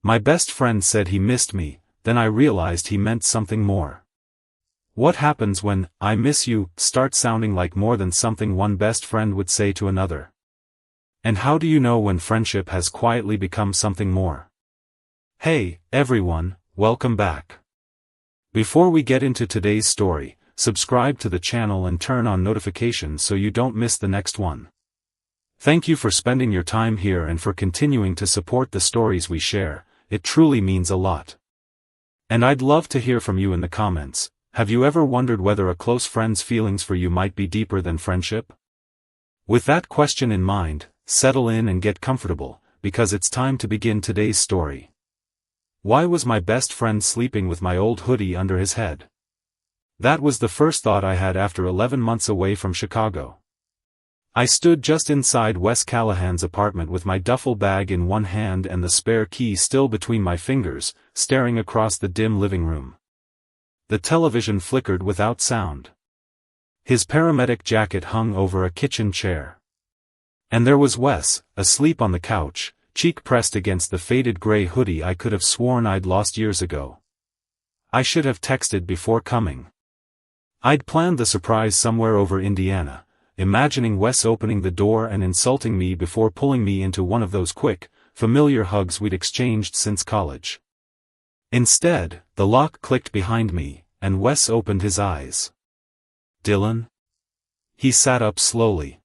My best friend said he missed me, then I realized he meant something more. What happens when "I miss you" starts sounding like more than something one best friend would say to another? And how do you know when friendship has quietly become something more? Hey, everyone, welcome back. Before we get into today's story, subscribe to the channel and turn on notifications so you don't miss the next one. Thank you for spending your time here and for continuing to support the stories we share. It truly means a lot. And I'd love to hear from you in the comments. Have you ever wondered whether a close friend's feelings for you might be deeper than friendship? With that question in mind, settle in and get comfortable, because it's time to begin today's story. Why was my best friend sleeping with my old hoodie under his head? That was the first thought I had after 11 months away from Chicago. I stood just inside Wes Callahan's apartment with my duffel bag in one hand and the spare key still between my fingers, staring across the dim living room. The television flickered without sound. His paramedic jacket hung over a kitchen chair. And there was Wes, asleep on the couch, cheek pressed against the faded gray hoodie I could have sworn I'd lost years ago. I should have texted before coming. I'd planned the surprise somewhere over Indiana, imagining Wes opening the door and insulting me before pulling me into one of those quick, familiar hugs we'd exchanged since college. Instead, the lock clicked behind me, and Wes opened his eyes. "Dylan?" He sat up slowly.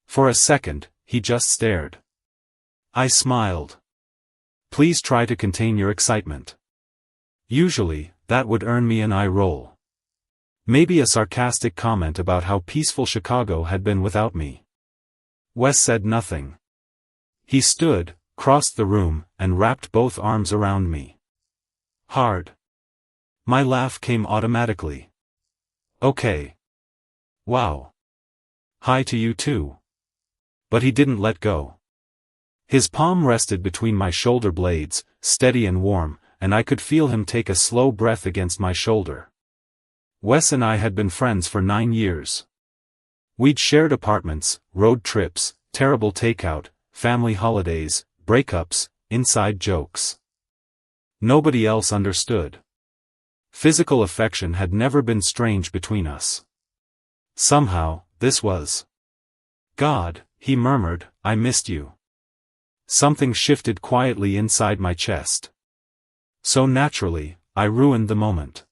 For a second, he just stared. I smiled. "Please try to contain your excitement." Usually, that would earn me an eye roll. Maybe a sarcastic comment about how peaceful Chicago had been without me. Wes said nothing. He stood, crossed the room, and wrapped both arms around me. Hard. My laugh came automatically. "Okay. Wow. Hi to you too." But he didn't let go. His palm rested between my shoulder blades, steady and warm, and I could feel him take a slow breath against my shoulder. Wes and I had been friends for 9 years. We'd shared apartments, road trips, terrible takeout, family holidays, breakups, inside jokes. Nobody else understood. Physical affection had never been strange between us. Somehow, this was. "God," he murmured, "I missed you." Something shifted quietly inside my chest. So naturally, I ruined the moment.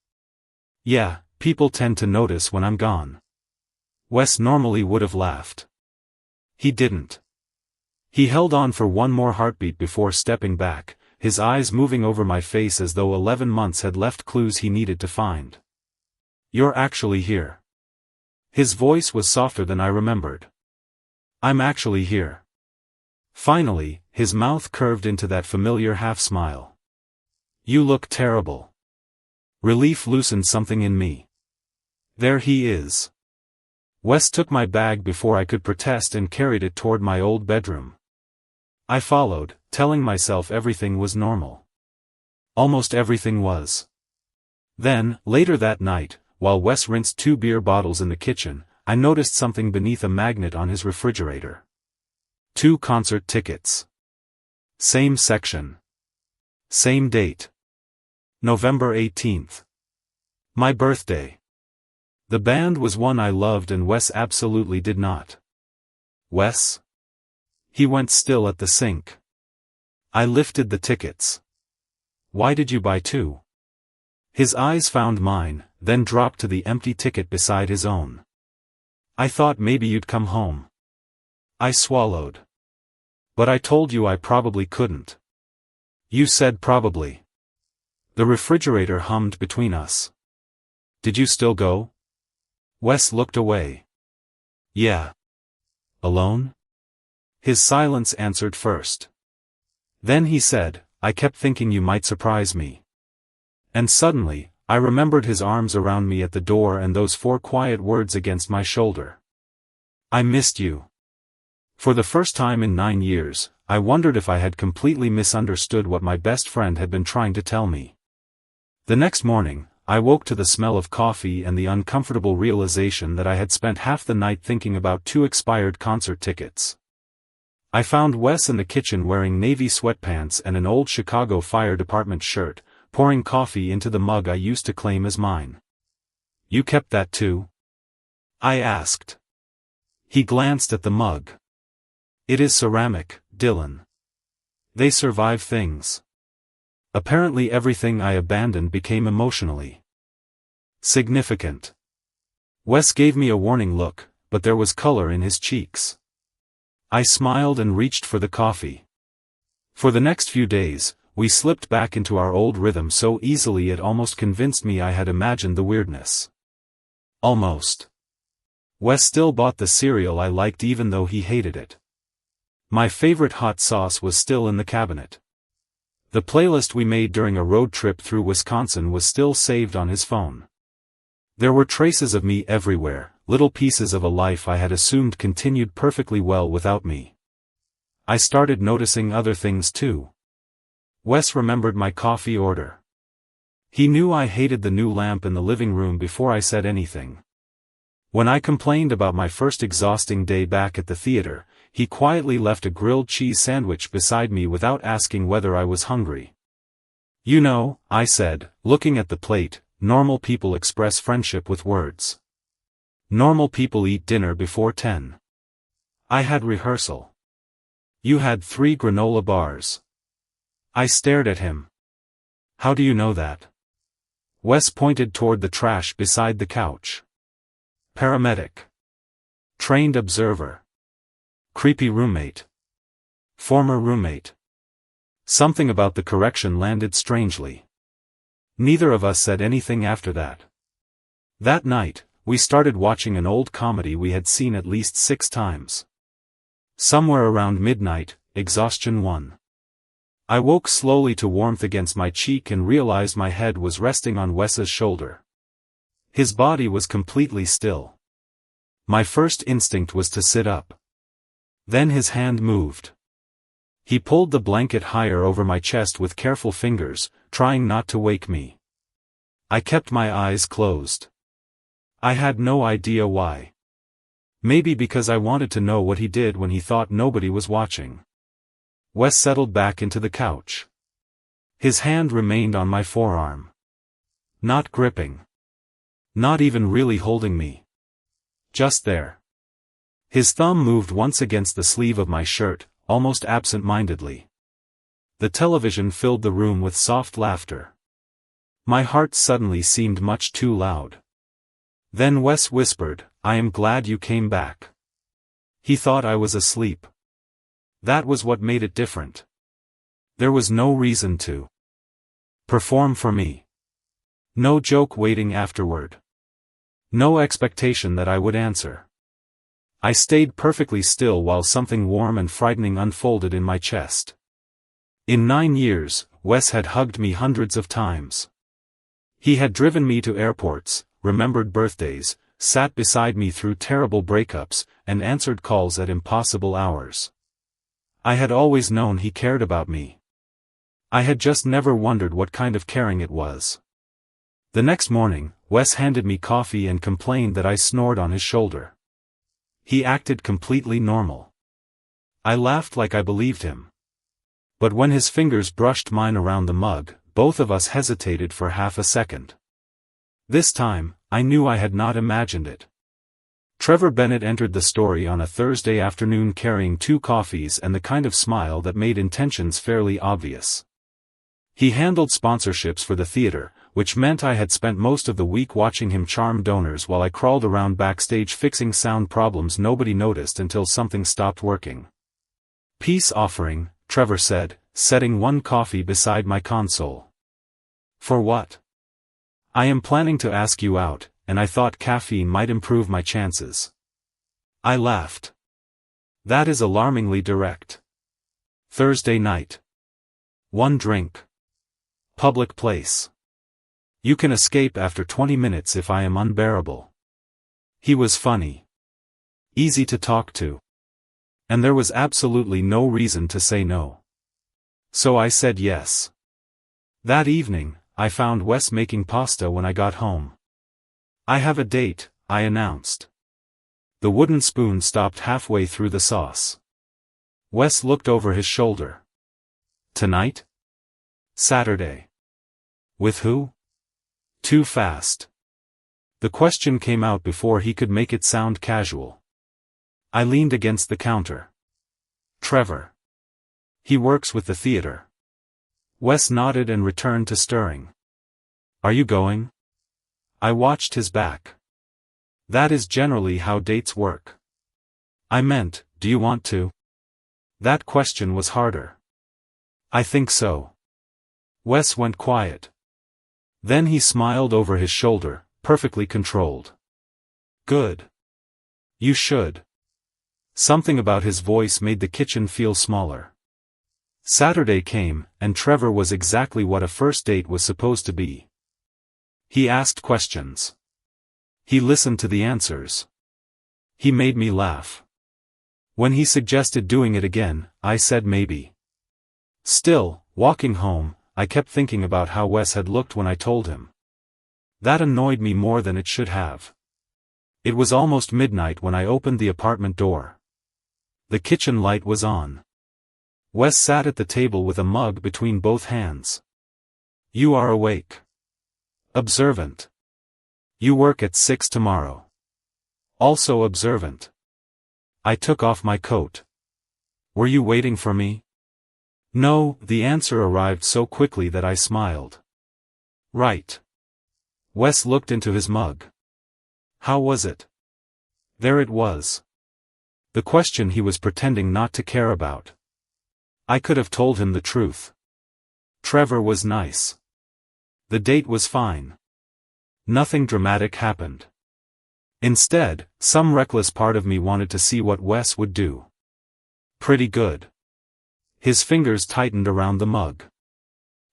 "Yeah, people tend to notice when I'm gone." Wes normally would have laughed. He didn't. He held on for one more heartbeat before stepping back, his eyes moving over my face as though 11 months had left clues he needed to find. "You're actually here." His voice was softer than I remembered. "I'm actually here." Finally, his mouth curved into that familiar half-smile. "You look terrible." Relief loosened something in me. There he is. Wes took my bag before I could protest and carried it toward my old bedroom. I followed, telling myself everything was normal. Almost everything was. Then, later that night, while Wes rinsed 2 beer bottles in the kitchen, I noticed something beneath a magnet on his refrigerator. 2 concert tickets. Same section. Same date. November 18th. My birthday. The band was one I loved and Wes absolutely did not. "Wes?" He went still at the sink. I lifted the tickets. "Why did you buy 2? His eyes found mine, then dropped to the empty ticket beside his own. "I thought maybe you'd come home." I swallowed. "But I told you I probably couldn't." "You said probably." The refrigerator hummed between us. "Did you still go?" Wes looked away. "Yeah." "Alone?" His silence answered first. Then he said, "I kept thinking you might surprise me." And suddenly, I remembered his arms around me at the door and those 4 quiet words against my shoulder. "I missed you." For the first time in 9 years, I wondered if I had completely misunderstood what my best friend had been trying to tell me. The next morning, I woke to the smell of coffee and the uncomfortable realization that I had spent half the night thinking about 2 expired concert tickets. I found Wes in the kitchen wearing navy sweatpants and an old Chicago Fire Department shirt, pouring coffee into the mug I used to claim as mine. "You kept that too?" I asked. He glanced at the mug. "It is ceramic, Dylan. They survive things." Apparently everything I abandoned became emotionally significant. Wes gave me a warning look, but there was color in his cheeks. I smiled and reached for the coffee. For the next few days, we slipped back into our old rhythm so easily it almost convinced me I had imagined the weirdness. Almost. Wes still bought the cereal I liked even though he hated it. My favorite hot sauce was still in the cabinet. The playlist we made during a road trip through Wisconsin was still saved on his phone. There were traces of me everywhere, little pieces of a life I had assumed continued perfectly well without me. I started noticing other things too. Wes remembered my coffee order. He knew I hated the new lamp in the living room before I said anything. When I complained about my first exhausting day back at the theater, he quietly left a grilled cheese sandwich beside me without asking whether I was hungry. "You know," I said, looking at the plate, "normal people express friendship with words. Normal people eat dinner before 10. I had rehearsal. You had 3 granola bars." I stared at him. "How do you know that?" Wes pointed toward the trash beside the couch. Paramedic. Trained observer. Creepy roommate. Former roommate. Something about the correction landed strangely. Neither of us said anything after that. That night, we started watching an old comedy we had seen at least 6 times. Somewhere around midnight, exhaustion won. I woke slowly to warmth against my cheek and realized my head was resting on Wes's shoulder. His body was completely still. My first instinct was to sit up. Then his hand moved. He pulled the blanket higher over my chest with careful fingers, trying not to wake me. I kept my eyes closed. I had no idea why. Maybe because I wanted to know what he did when he thought nobody was watching. Wes settled back into the couch. His hand remained on my forearm. Not gripping. Not even really holding me. Just there. His thumb moved once against the sleeve of my shirt, almost absent-mindedly. The television filled the room with soft laughter. My heart suddenly seemed much too loud. Then Wes whispered, "I am glad you came back." He thought I was asleep. That was what made it different. There was no reason to perform for me. No joke waiting afterward. No expectation that I would answer. I stayed perfectly still while something warm and frightening unfolded in my chest. In 9 years, Wes had hugged me hundreds of times. He had driven me to airports, remembered birthdays, sat beside me through terrible breakups, and answered calls at impossible hours. I had always known he cared about me. I had just never wondered what kind of caring it was. The next morning, Wes handed me coffee and complained that I snored on his shoulder. He acted completely normal. I laughed like I believed him. But when his fingers brushed mine around the mug, both of us hesitated for half a second. This time, I knew I had not imagined it. Trevor Bennett entered the story on a Thursday afternoon carrying 2 coffees and the kind of smile that made intentions fairly obvious. He handled sponsorships for the theater, which meant I had spent most of the week watching him charm donors while I crawled around backstage fixing sound problems nobody noticed until something stopped working. "Peace offering," Trevor said, setting 1 coffee beside my console. "For what?" "I am planning to ask you out, and I thought caffeine might improve my chances." I laughed. That is alarmingly direct. Thursday night. 1 drink. Public place. You can escape after 20 minutes if I am unbearable. He was funny. Easy to talk to. And there was absolutely no reason to say no. So I said yes. That evening, I found Wes making pasta when I got home. "I have a date," I announced. The wooden spoon stopped halfway through the sauce. Wes looked over his shoulder. Tonight? Saturday. With who? Too fast. The question came out before he could make it sound casual. I leaned against the counter. Trevor. He works with the theater. Wes nodded and returned to stirring. Are you going? I watched his back. That is generally how dates work. I meant, do you want to? That question was harder. I think so. Wes went quiet. Then he smiled over his shoulder, perfectly controlled. Good. You should. Something about his voice made the kitchen feel smaller. Saturday came, and Trevor was exactly what a first date was supposed to be. He asked questions. He listened to the answers. He made me laugh. When he suggested doing it again, I said maybe. Still, walking home, I kept thinking about how Wes had looked when I told him. That annoyed me more than it should have. It was almost midnight when I opened the apartment door. The kitchen light was on. Wes sat at the table with a mug between both hands. You are awake. Observant. You work at 6 tomorrow. Also observant. I took off my coat. Were you waiting for me? No, the answer arrived so quickly that I smiled. Right. Wes looked into his mug. How was it? There it was. The question he was pretending not to care about. I could have told him the truth. Trevor was nice. The date was fine. Nothing dramatic happened. Instead, some reckless part of me wanted to see what Wes would do. Pretty good. His fingers tightened around the mug.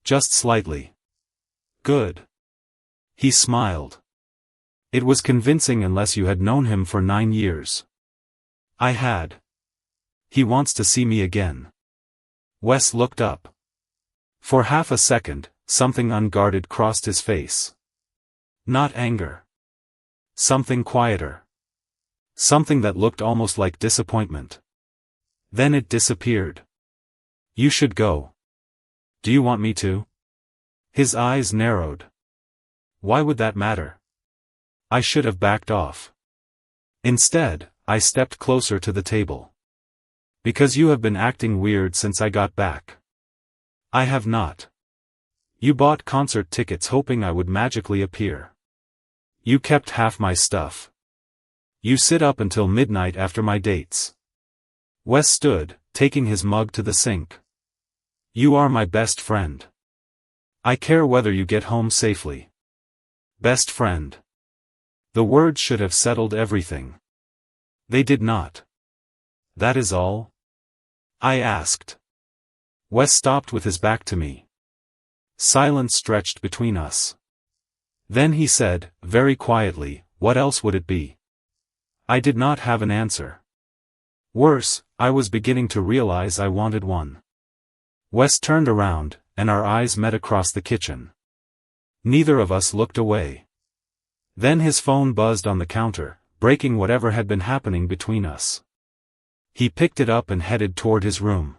Just slightly. Good. He smiled. It was convincing unless you had known him for 9 years. I had. He wants to see me again. Wes looked up. For half a second, something unguarded crossed his face. Not anger. Something quieter. Something that looked almost like disappointment. Then it disappeared. You should go. Do you want me to? His eyes narrowed. Why would that matter? I should have backed off. Instead, I stepped closer to the table. Because you have been acting weird since I got back. I have not. You bought concert tickets hoping I would magically appear. You kept half my stuff. You sit up until midnight after my dates. Wes stood, taking his mug to the sink. You are my best friend. I care whether you get home safely. Best friend. The words should have settled everything. They did not. That is all? I asked. Wes stopped with his back to me. Silence stretched between us. Then he said, very quietly, what else would it be? I did not have an answer. Worse, I was beginning to realize I wanted one. Wes turned around, and our eyes met across the kitchen. Neither of us looked away. Then his phone buzzed on the counter, breaking whatever had been happening between us. He picked it up and headed toward his room.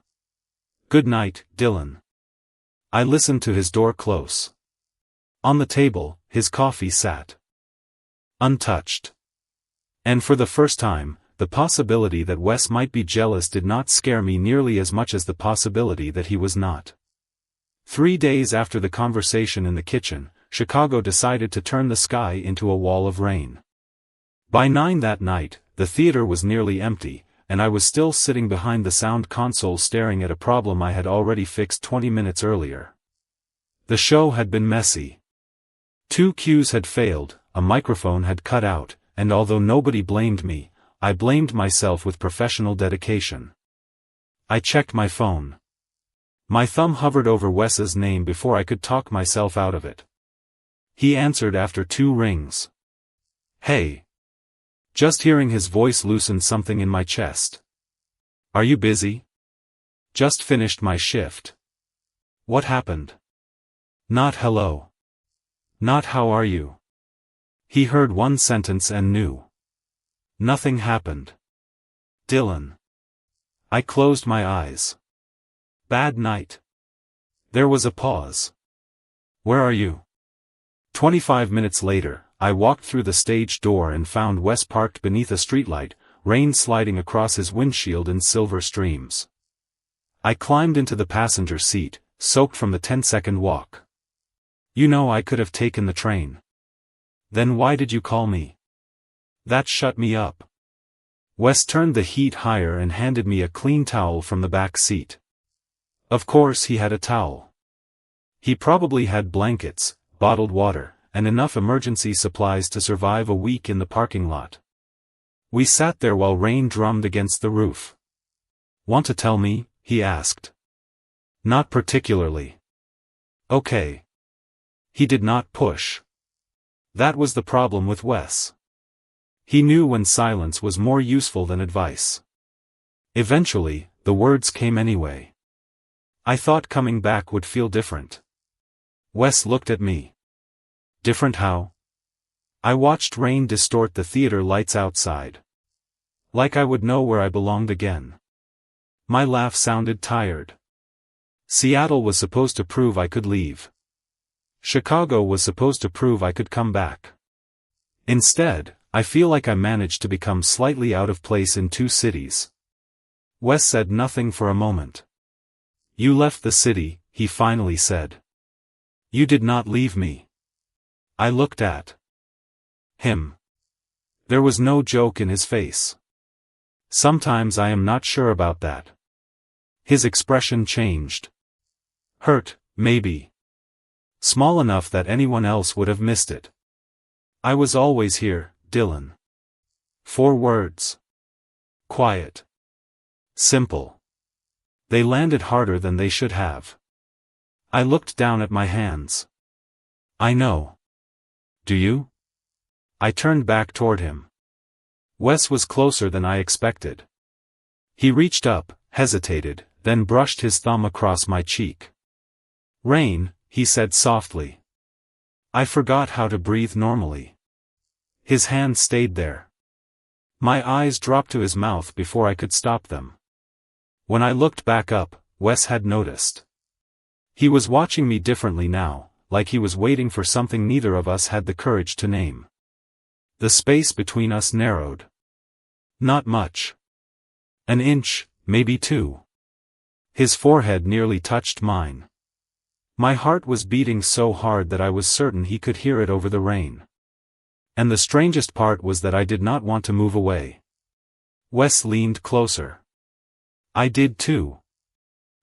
Good night, Dylan. I listened to his door close. On the table, his coffee sat. Untouched. And for the first time, the possibility that Wes might be jealous did not scare me nearly as much as the possibility that he was not. 3 days after the conversation in the kitchen, Chicago decided to turn the sky into a wall of rain. By 9 that night, the theater was nearly empty, and I was still sitting behind the sound console staring at a problem I had already fixed 20 minutes earlier. The show had been messy. 2 cues had failed, a microphone had cut out, and although nobody blamed me, I blamed myself with professional dedication. I checked my phone. My thumb hovered over Wes's name before I could talk myself out of it. He answered after 2 rings. Hey. Just hearing his voice loosened something in my chest. Are you busy? Just finished my shift. What happened? Not hello. Not how are you. He heard one sentence and knew. Nothing happened. Dylan. I closed my eyes. Bad night. There was a pause. Where are you? 25 minutes later, I walked through the stage door and found Wes parked beneath a streetlight, rain sliding across his windshield in silver streams. I climbed into the passenger seat, soaked from the 10-second walk. You know I could have taken the train. Then why did you call me? That shut me up. Wes turned the heat higher and handed me a clean towel from the back seat. Of course he had a towel. He probably had blankets, bottled water, and enough emergency supplies to survive a week in the parking lot. We sat there while rain drummed against the roof. Want to tell me? He asked. Not particularly. Okay. He did not push. That was the problem with Wes. He knew when silence was more useful than advice. Eventually, the words came anyway. I thought coming back would feel different. Wes looked at me. Different how? I watched rain distort the theater lights outside. Like I would know where I belonged again. My laugh sounded tired. Seattle was supposed to prove I could leave. Chicago was supposed to prove I could come back. Instead, I feel like I managed to become slightly out of place in two cities. Wes said nothing for a moment. You left the city, he finally said. You did not leave me. I looked at him. There was no joke in his face. Sometimes I am not sure about that. His expression changed. Hurt, maybe. Small enough that anyone else would have missed it. I was always here, Dylan. 4 words. Quiet. Simple. They landed harder than they should have. I looked down at my hands. I know. Do you? I turned back toward him. Wes was closer than I expected. He reached up, hesitated, then brushed his thumb across my cheek. Rain, he said softly. I forgot how to breathe normally. His hand stayed there. My eyes dropped to his mouth before I could stop them. When I looked back up, Wes had noticed. He was watching me differently now, like he was waiting for something neither of us had the courage to name. The space between us narrowed. Not much. An inch, maybe 2. His forehead nearly touched mine. My heart was beating so hard that I was certain he could hear it over the rain. And the strangest part was that I did not want to move away. Wes leaned closer. I did too.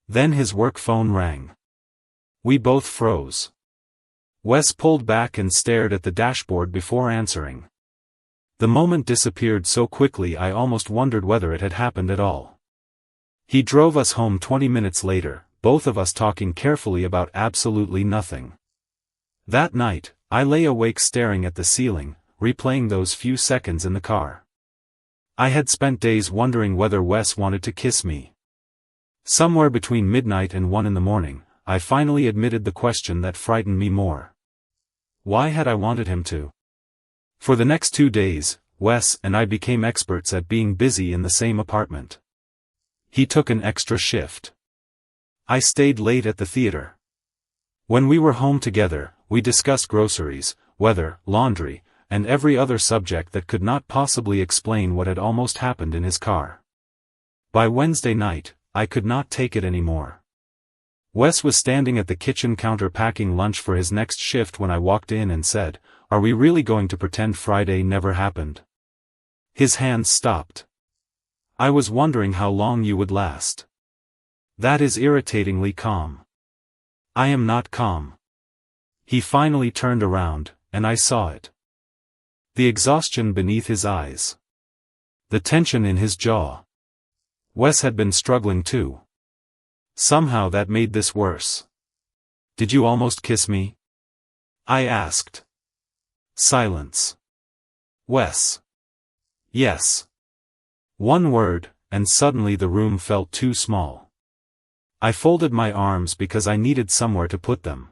Then his work phone rang. We both froze. Wes pulled back and stared at the dashboard before answering. The moment disappeared so quickly I almost wondered whether it had happened at all. He drove us home 20 minutes later, both of us talking carefully about absolutely nothing. That night, I lay awake staring at the ceiling, replaying those few seconds in the car. I had spent days wondering whether Wes wanted to kiss me. Somewhere between midnight and 1 in the morning, I finally admitted the question that frightened me more. Why had I wanted him to? For the next 2 days, Wes and I became experts at being busy in the same apartment. He took an extra shift. I stayed late at the theater. When we were home together, we discussed groceries, weather, laundry, and every other subject that could not possibly explain what had almost happened in his car. By Wednesday night, I could not take it anymore. Wes was standing at the kitchen counter packing lunch for his next shift when I walked in and said, "Are we really going to pretend Friday never happened?" His hands stopped. I was wondering how long you would last. That is irritatingly calm. I am not calm. He finally turned around, and I saw it. The exhaustion beneath his eyes. The tension in his jaw. Wes had been struggling too. Somehow that made this worse. Did you almost kiss me? I asked. Silence. Wes. Yes. One word, and suddenly the room felt too small. I folded my arms because I needed somewhere to put them.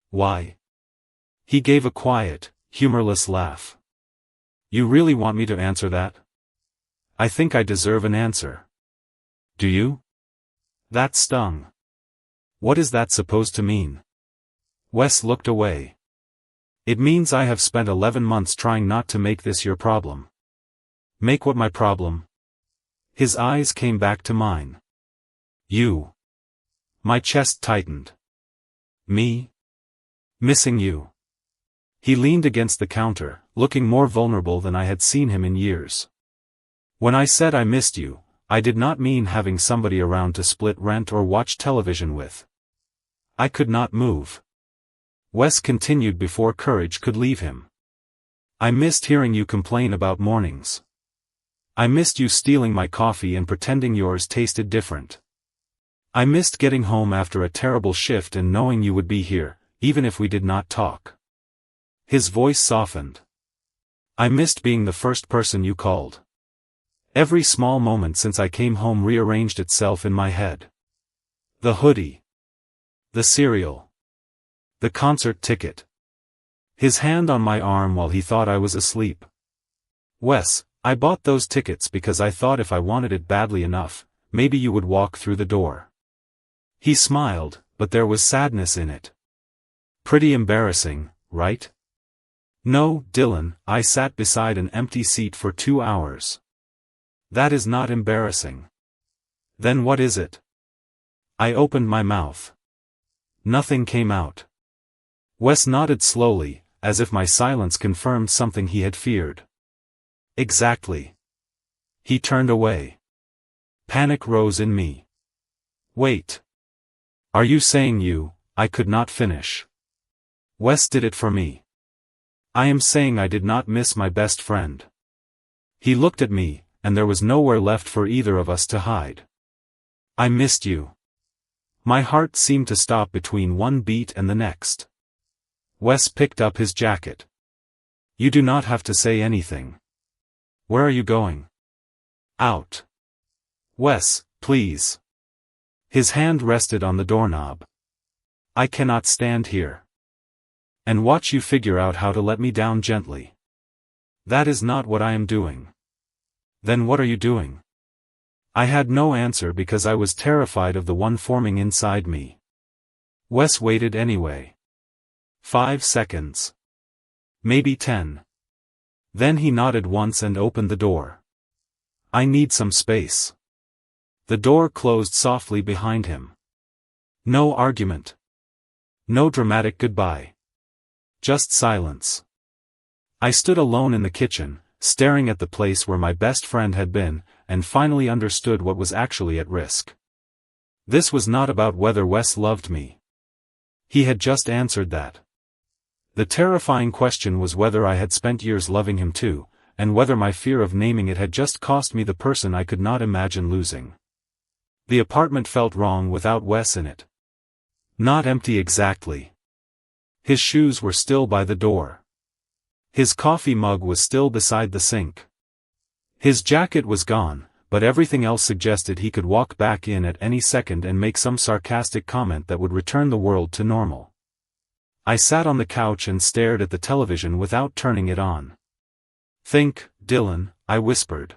Why? He gave a quiet, humorless laugh. You really want me to answer that? I think I deserve an answer. Do you? That stung. What is that supposed to mean? Wes looked away. It means I have spent 11 months trying not to make this your problem. Make what my problem? His eyes came back to mine. You. My chest tightened. Me? Missing you. He leaned against the counter, looking more vulnerable than I had seen him in years. When I said I missed you, I did not mean having somebody around to split rent or watch television with. I could not move. Wes continued before courage could leave him. I missed hearing you complain about mornings. I missed you stealing my coffee and pretending yours tasted different. I missed getting home after a terrible shift and knowing you would be here, even if we did not talk. His voice softened. I missed being the first person you called. Every small moment since I came home rearranged itself in my head. The hoodie. The cereal. The concert ticket. His hand on my arm while he thought I was asleep. Wes, I bought those tickets because I thought if I wanted it badly enough, maybe you would walk through the door. He smiled, but there was sadness in it. Pretty embarrassing, right? No, Dylan, I sat beside an empty seat for 2 hours. That is not embarrassing. Then what is it? I opened my mouth. Nothing came out. Wes nodded slowly, as if my silence confirmed something he had feared. Exactly. He turned away. Panic rose in me. Wait. Are you saying I could not finish? Wes did it for me. I am saying I did not miss my best friend. He looked at me, and there was nowhere left for either of us to hide. I missed you. My heart seemed to stop between one beat and the next. Wes picked up his jacket. You do not have to say anything. Where are you going? Out. Wes, please. His hand rested on the doorknob. I cannot stand here and watch you figure out how to let me down gently. That is not what I am doing. Then what are you doing? I had no answer because I was terrified of the one forming inside me. Wes waited anyway. 5 seconds. Maybe 10. Then he nodded once and opened the door. I need some space. The door closed softly behind him. No argument. No dramatic goodbye. Just silence. I stood alone in the kitchen, staring at the place where my best friend had been, and finally understood what was actually at risk. This was not about whether Wes loved me. He had just answered that. The terrifying question was whether I had spent years loving him too, and whether my fear of naming it had just cost me the person I could not imagine losing. The apartment felt wrong without Wes in it. Not empty exactly. His shoes were still by the door. His coffee mug was still beside the sink. His jacket was gone, but everything else suggested he could walk back in at any second and make some sarcastic comment that would return the world to normal. I sat on the couch and stared at the television without turning it on. Think, Dylan, I whispered.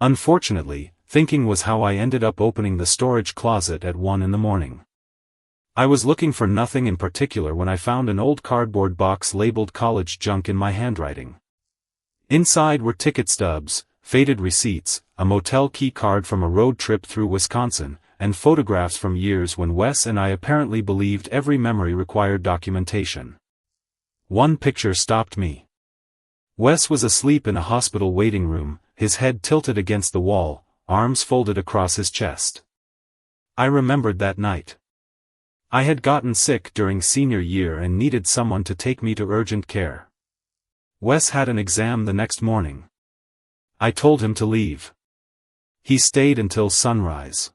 Unfortunately, thinking was how I ended up opening the storage closet at 1 in the morning. I was looking for nothing in particular when I found an old cardboard box labeled college junk in my handwriting. Inside were ticket stubs, faded receipts, a motel key card from a road trip through Wisconsin, and photographs from years when Wes and I apparently believed every memory required documentation. One picture stopped me. Wes was asleep in a hospital waiting room, his head tilted against the wall, arms folded across his chest. I remembered that night. I had gotten sick during senior year and needed someone to take me to urgent care. Wes had an exam the next morning. I told him to leave. He stayed until sunrise.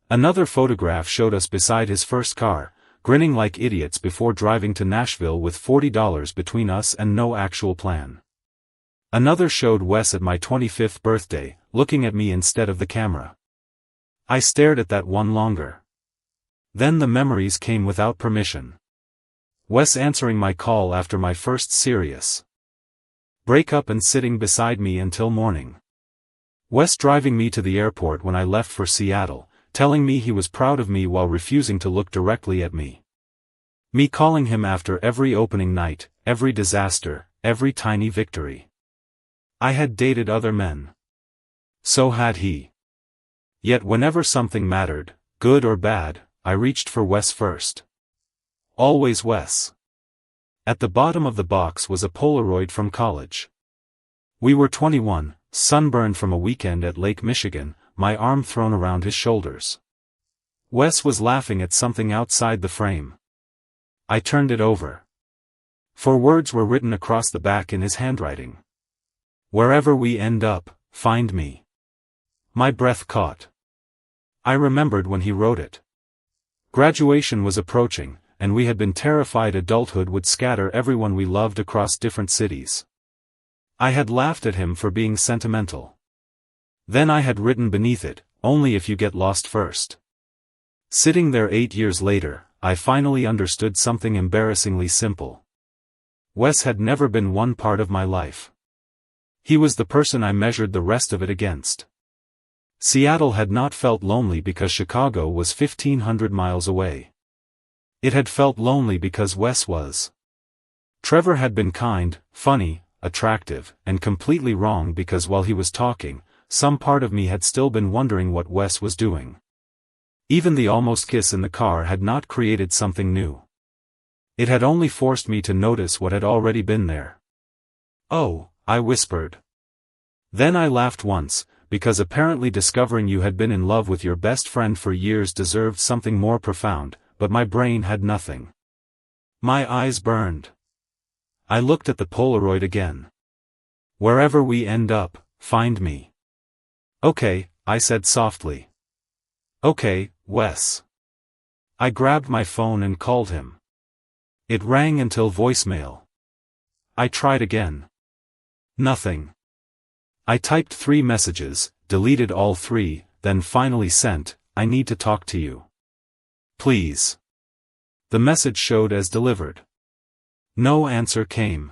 Another photograph showed us beside his first car, grinning like idiots before driving to Nashville with $40 between us and no actual plan. Another showed Wes at my 25th birthday, looking at me instead of the camera. I stared at that one longer. Then the memories came without permission. Wes answering my call after my first serious breakup and sitting beside me until morning. Wes driving me to the airport when I left for Seattle, telling me he was proud of me while refusing to look directly at me. Me calling him after every opening night, every disaster, every tiny victory. I had dated other men. So had he. Yet whenever something mattered, good or bad, I reached for Wes first. Always Wes. At the bottom of the box was a Polaroid from college. We were 21, sunburned from a weekend at Lake Michigan, my arm thrown around his shoulders. Wes was laughing at something outside the frame. I turned it over. 4 words were written across the back in his handwriting. Wherever we end up, find me. My breath caught. I remembered when he wrote it. Graduation was approaching, and we had been terrified adulthood would scatter everyone we loved across different cities. I had laughed at him for being sentimental. Then I had written beneath it, only if you get lost first. Sitting there 8 years later, I finally understood something embarrassingly simple. Wes had never been one part of my life. He was the person I measured the rest of it against. Seattle had not felt lonely because Chicago was 1,500 miles away. It had felt lonely because Wes was. Trevor had been kind, funny, attractive, and completely wrong because while he was talking, some part of me had still been wondering what Wes was doing. Even the almost kiss in the car had not created something new. It had only forced me to notice what had already been there. "Oh," I whispered. Then I laughed once, because apparently discovering you had been in love with your best friend for years deserved something more profound, but my brain had nothing. My eyes burned. I looked at the Polaroid again. Wherever we end up, find me. Okay, I said softly. Okay, Wes. I grabbed my phone and called him. It rang until voicemail. I tried again. Nothing. I typed 3 messages, deleted all 3, then finally sent, "I need to talk to you. Please." The message showed as delivered. No answer came.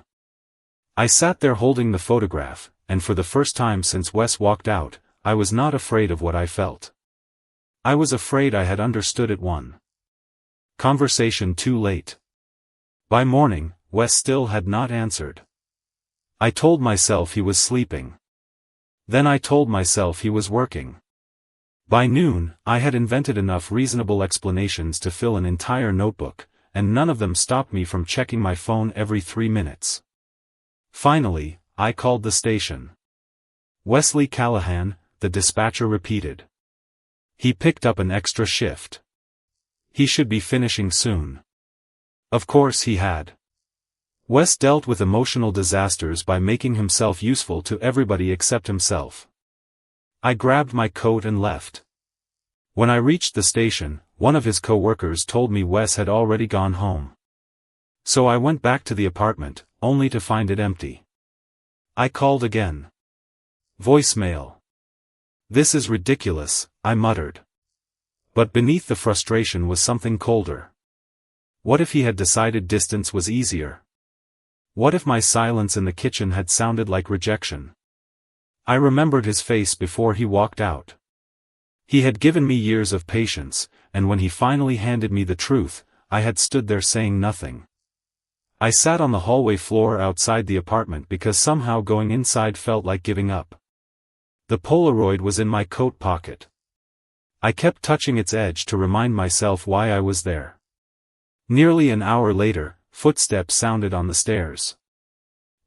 I sat there holding the photograph, and for the first time since Wes walked out, I was not afraid of what I felt. I was afraid I had understood it. Conversation too late. By morning, Wes still had not answered. I told myself he was sleeping. Then I told myself he was working. By noon, I had invented enough reasonable explanations to fill an entire notebook, and none of them stopped me from checking my phone every 3 minutes. Finally, I called the station. "Wesley Callahan," the dispatcher repeated. He picked up an extra shift. He should be finishing soon. Of course he had. Wes dealt with emotional disasters by making himself useful to everybody except himself. I grabbed my coat and left. When I reached the station, one of his co-workers told me Wes had already gone home. So I went back to the apartment, only to find it empty. I called again. Voicemail. "This is ridiculous," I muttered. But beneath the frustration was something colder. What if he had decided distance was easier? What if my silence in the kitchen had sounded like rejection? I remembered his face before he walked out. He had given me years of patience, and when he finally handed me the truth, I had stood there saying nothing. I sat on the hallway floor outside the apartment because somehow going inside felt like giving up. The Polaroid was in my coat pocket. I kept touching its edge to remind myself why I was there. Nearly an hour later, footsteps sounded on the stairs.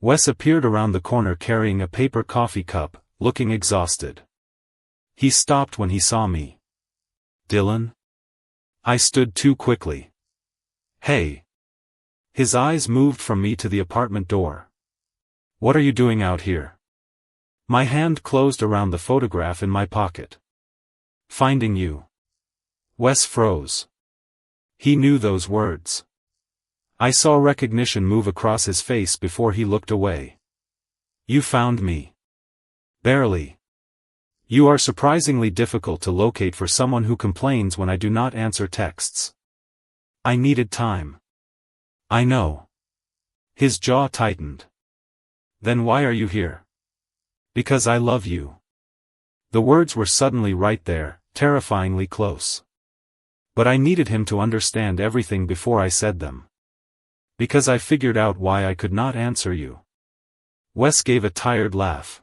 Wes appeared around the corner carrying a paper coffee cup, looking exhausted. He stopped when he saw me. "Dylan?" I stood too quickly. "Hey." His eyes moved from me to the apartment door. "What are you doing out here?" My hand closed around the photograph in my pocket. "Finding you." Wes froze. He knew those words. I saw recognition move across his face before he looked away. "You found me." "Barely. You are surprisingly difficult to locate for someone who complains when I do not answer texts." "I needed time." "I know." His jaw tightened. "Then why are you here?" "Because I love you." The words were suddenly right there, terrifyingly close. But I needed him to understand everything before I said them. Because I figured out why I could not answer you. Wes gave a tired laugh.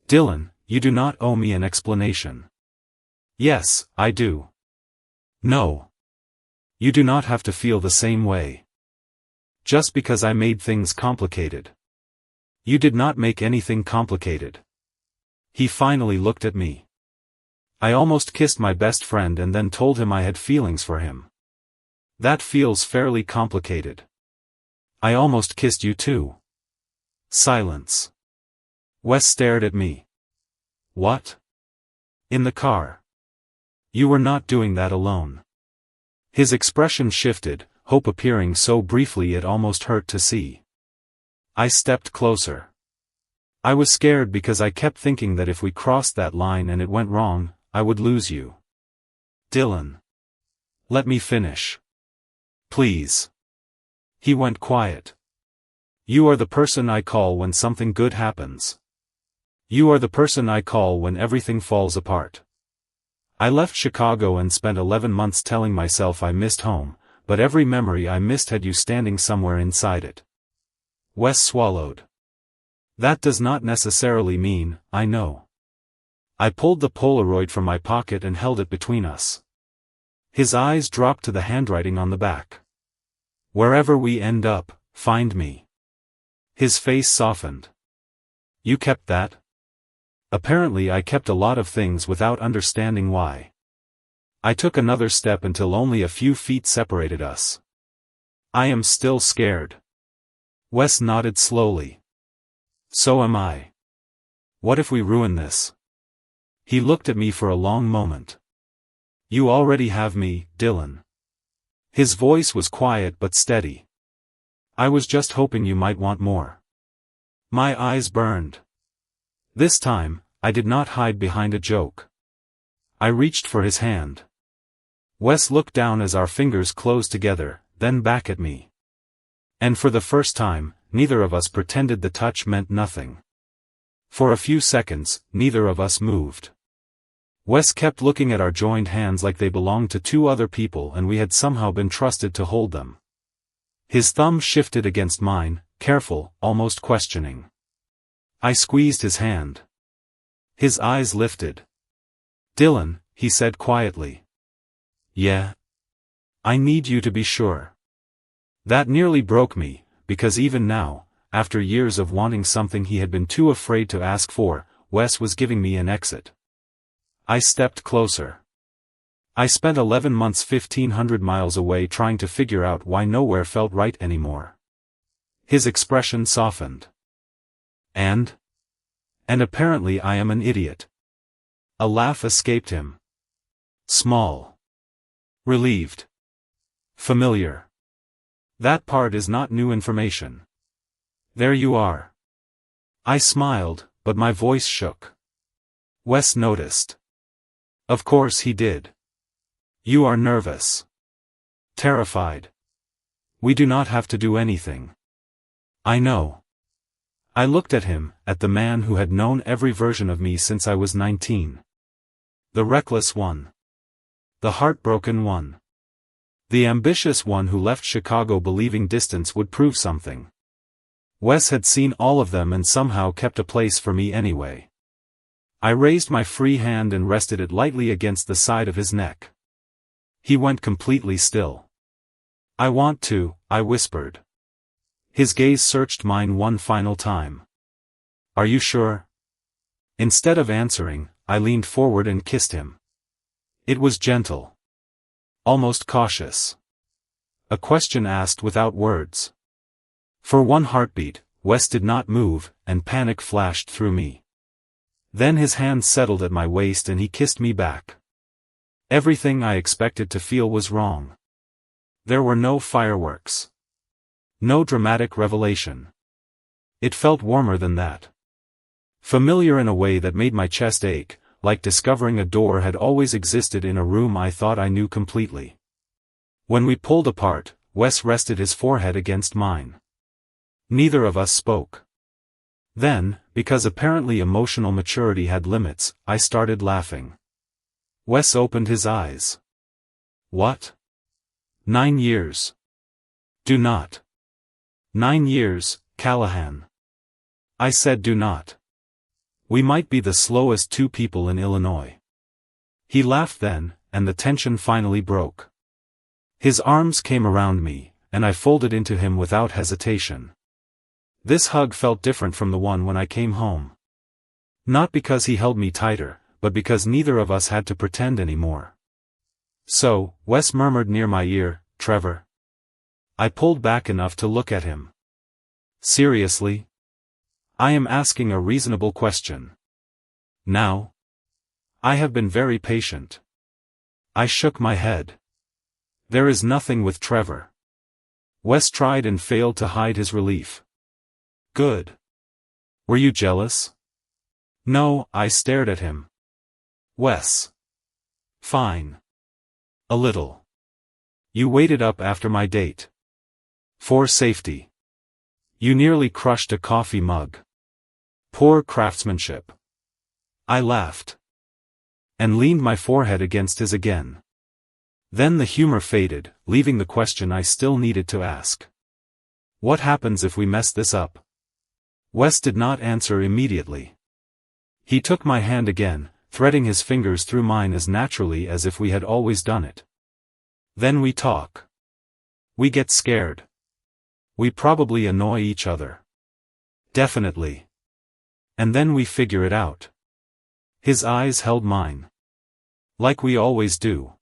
Dylan, you do not owe me an explanation. Yes, I do. No. You do not have to feel the same way. Just because I made things complicated. You did not make anything complicated. He finally looked at me. I almost kissed my best friend and then told him I had feelings for him. That feels fairly complicated. I almost kissed you too. Silence. Wes stared at me. What? In the car. You were not doing that alone. His expression shifted, hope appearing so briefly it almost hurt to see. I stepped closer. I was scared because I kept thinking that if we crossed that line and it went wrong, I would lose you. Dylan. Let me finish. Please. He went quiet. You are the person I call when something good happens. You are the person I call when everything falls apart. I left Chicago and spent 11 months telling myself I missed home, but every memory I missed had you standing somewhere inside it. Wes swallowed. That does not necessarily mean, I know. I pulled the Polaroid from my pocket and held it between us. His eyes dropped to the handwriting on the back. Wherever we end up, find me. His face softened. You kept that? Apparently I kept a lot of things without understanding why. I took another step until only a few feet separated us. I am still scared. Wes nodded slowly. So am I. What if we ruin this? He looked at me for a long moment. You already have me, Dylan. His voice was quiet but steady. I was just hoping you might want more. My eyes burned. This time, I did not hide behind a joke. I reached for his hand. Wes looked down as our fingers closed together, then back at me. And for the first time, neither of us pretended the touch meant nothing. For a few seconds, neither of us moved. Wes kept looking at our joined hands like they belonged to two other people and we had somehow been trusted to hold them. His thumb shifted against mine, careful, almost questioning. I squeezed his hand. His eyes lifted. Dylan, he said quietly. Yeah. I need you to be sure. That nearly broke me, because even now, after years of wanting something he had been too afraid to ask for, Wes was giving me an exit. I stepped closer. I spent 11 months 1,500 miles away trying to figure out why nowhere felt right anymore. His expression softened. And apparently I am an idiot. A laugh escaped him. Small. Relieved. Familiar. That part is not new information. There you are. I smiled, but my voice shook. Wes noticed. Of course he did. You are nervous. Terrified. We do not have to do anything. I know. I looked at him, at the man who had known every version of me since I was 19. The reckless one. The heartbroken one. The ambitious one who left Chicago believing distance would prove something. Wes had seen all of them and somehow kept a place for me anyway. I raised my free hand and rested it lightly against the side of his neck. He went completely still. I want to, I whispered. His gaze searched mine one final time. Are you sure? Instead of answering, I leaned forward and kissed him. It was gentle. Almost cautious. A question asked without words. For one heartbeat, Wes did not move, and panic flashed through me. Then his hand settled at my waist and he kissed me back. Everything I expected to feel was wrong. There were no fireworks. No dramatic revelation. It felt warmer than that. Familiar in a way that made my chest ache, like discovering a door had always existed in a room I thought I knew completely. When we pulled apart, Wes rested his forehead against mine. Neither of us spoke. Then, because apparently emotional maturity had limits, I started laughing. Wes opened his eyes. What? 9 years. Do not. 9 years, Callahan. I said do not. We might be the slowest 2 people in Illinois. He laughed then, and the tension finally broke. His arms came around me, and I folded into him without hesitation. This hug felt different from the one when I came home. Not because he held me tighter, but because neither of us had to pretend anymore. So, Wes murmured near my ear, Trevor. I pulled back enough to look at him. Seriously? I am asking a reasonable question. Now? I have been very patient. I shook my head. There is nothing with Trevor. Wes tried and failed to hide his relief. Good. Were you jealous? No, I stared at him. Wes. Fine. A little. You waited up after my date. For safety. You nearly crushed a coffee mug. Poor craftsmanship. I laughed. And leaned my forehead against his again. Then the humor faded, leaving the question I still needed to ask. What happens if we mess this up? Wes did not answer immediately. He took my hand again, threading his fingers through mine as naturally as if we had always done it. Then we talk. We get scared. We probably annoy each other. Definitely. And then we figure it out. His eyes held mine. Like we always do.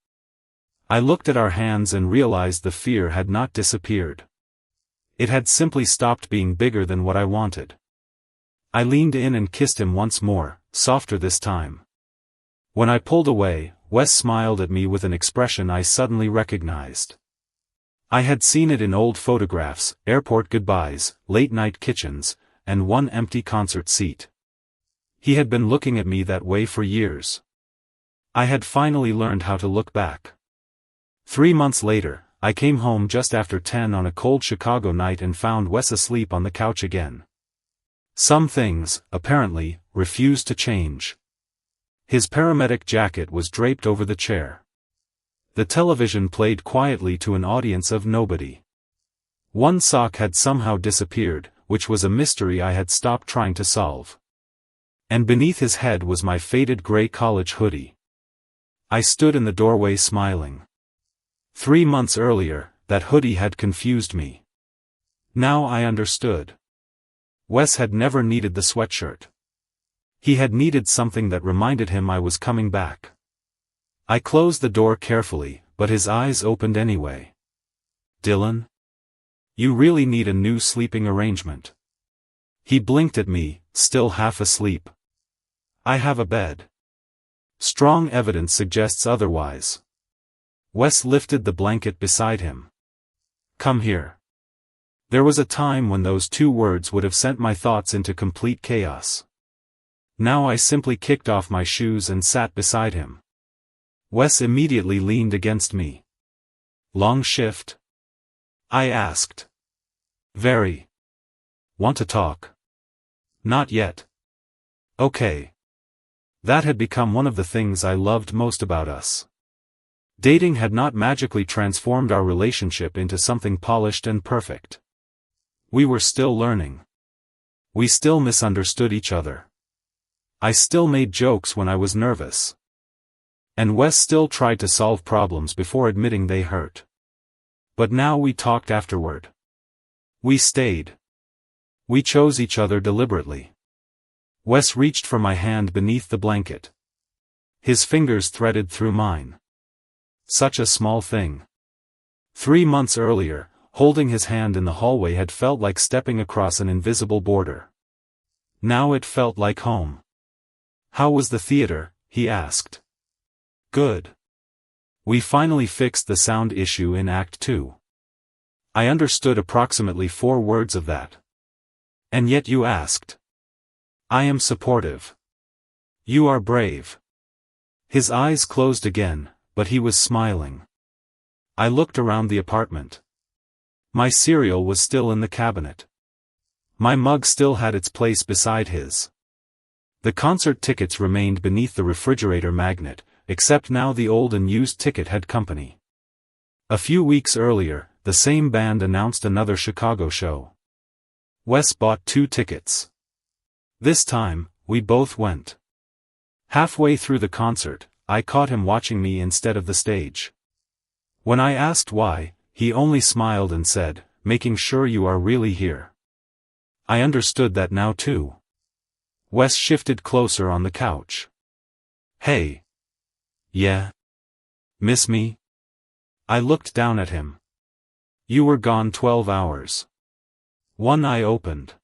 I looked at our hands and realized the fear had not disappeared. It had simply stopped being bigger than what I wanted. I leaned in and kissed him once more, softer this time. When I pulled away, Wes smiled at me with an expression I suddenly recognized. I had seen it in old photographs, airport goodbyes, late-night kitchens, and one empty concert seat. He had been looking at me that way for years. I had finally learned how to look back. 3 months later, I came home just after 10 on a cold Chicago night and found Wes asleep on the couch again. Some things, apparently, refused to change. His paramedic jacket was draped over the chair. The television played quietly to an audience of nobody. One sock had somehow disappeared, which was a mystery I had stopped trying to solve. And beneath his head was my faded gray college hoodie. I stood in the doorway smiling. 3 months earlier, that hoodie had confused me. Now I understood. Wes had never needed the sweatshirt. He had needed something that reminded him I was coming back. I closed the door carefully, but his eyes opened anyway. Dylan? You really need a new sleeping arrangement. He blinked at me, still half asleep. I have a bed. Strong evidence suggests otherwise. Wes lifted the blanket beside him. Come here. There was a time when those 2 words would have sent my thoughts into complete chaos. Now I simply kicked off my shoes and sat beside him. Wes immediately leaned against me. Long shift? I asked. Very. Want to talk? Not yet. Okay. That had become one of the things I loved most about us. Dating had not magically transformed our relationship into something polished and perfect. We were still learning. We still misunderstood each other. I still made jokes when I was nervous. And Wes still tried to solve problems before admitting they hurt. But now we talked afterward. We stayed. We chose each other deliberately. Wes reached for my hand beneath the blanket. His fingers threaded through mine. Such a small thing. 3 months earlier, holding his hand in the hallway had felt like stepping across an invisible border. Now it felt like home. How was the theater? He asked. Good. We finally fixed the sound issue in Act 2. I understood approximately 4 words of that. And yet you asked. I am supportive. You are brave. His eyes closed again, but he was smiling. I looked around the apartment. My cereal was still in the cabinet. My mug still had its place beside his. The concert tickets remained beneath the refrigerator magnet, except now the old and used ticket had company. A few weeks earlier, the same band announced another Chicago show. Wes bought 2 tickets. This time, we both went. Halfway through the concert, I caught him watching me instead of the stage. When I asked why, he only smiled and said, "Making sure you are really here." I understood that now too. Wes shifted closer on the couch. "Hey. Yeah? Miss me?" I looked down at him. "You were gone 12 hours. One eye opened.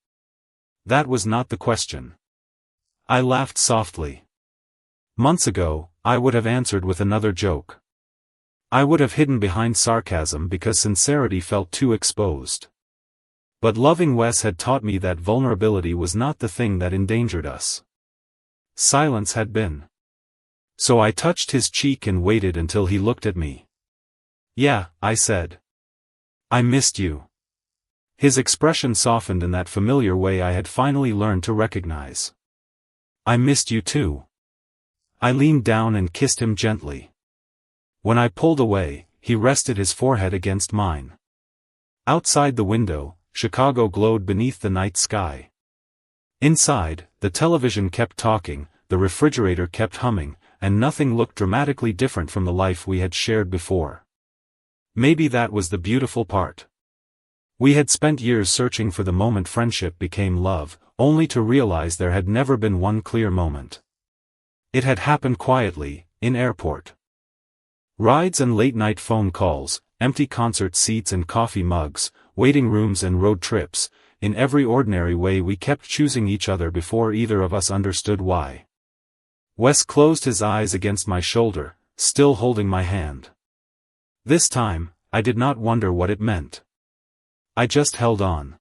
That was not the question. I laughed softly. Months ago, I would have answered with another joke. I would have hidden behind sarcasm because sincerity felt too exposed. But loving Wes had taught me that vulnerability was not the thing that endangered us. Silence had been. So I touched his cheek and waited until he looked at me. "Yeah," I said. "I missed you." His expression softened in that familiar way I had finally learned to recognize. "I missed you too." I leaned down and kissed him gently. When I pulled away, he rested his forehead against mine. Outside the window, Chicago glowed beneath the night sky. Inside, the television kept talking, the refrigerator kept humming, and nothing looked dramatically different from the life we had shared before. Maybe that was the beautiful part. We had spent years searching for the moment friendship became love, only to realize there had never been one clear moment. It had happened quietly, in airport rides and late-night phone calls, empty concert seats and coffee mugs, waiting rooms and road trips. In every ordinary way we kept choosing each other before either of us understood why. Wes closed his eyes against my shoulder, still holding my hand. This time, I did not wonder what it meant. I just held on.